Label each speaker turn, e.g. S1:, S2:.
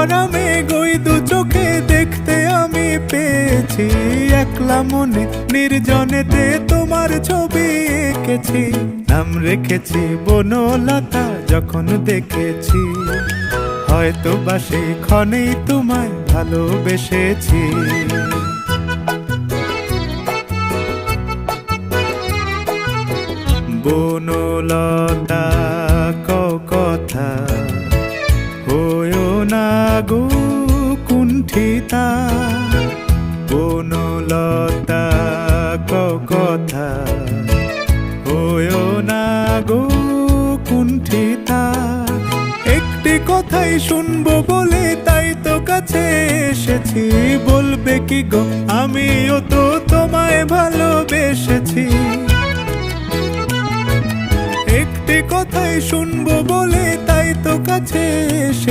S1: আরামে গই দু চোখে দেখতে আমি পেয়েছি। একলা মনে নির্জনেতে তোমার ছবি এঁকেছি, নাম রেখেছি বনলতা যখন দেখেছি। হয়তো বা সেই ক্ষণেই তোমায় ভালোবেসেছি। বনলতা কও কথা, হয়ো না গো কুণ্ঠিতা। বনলতা কও কথা, হয়ো না গো কুণ্ঠিতা। একটি কথাই শুনবো বলে তাই তো কাছে এসেছি। বলবে কি গো আমিও তো তোমায় ভালোবেসেছি। একটি কথাই শুনবো বলে তাই তো কাছে এসেছি।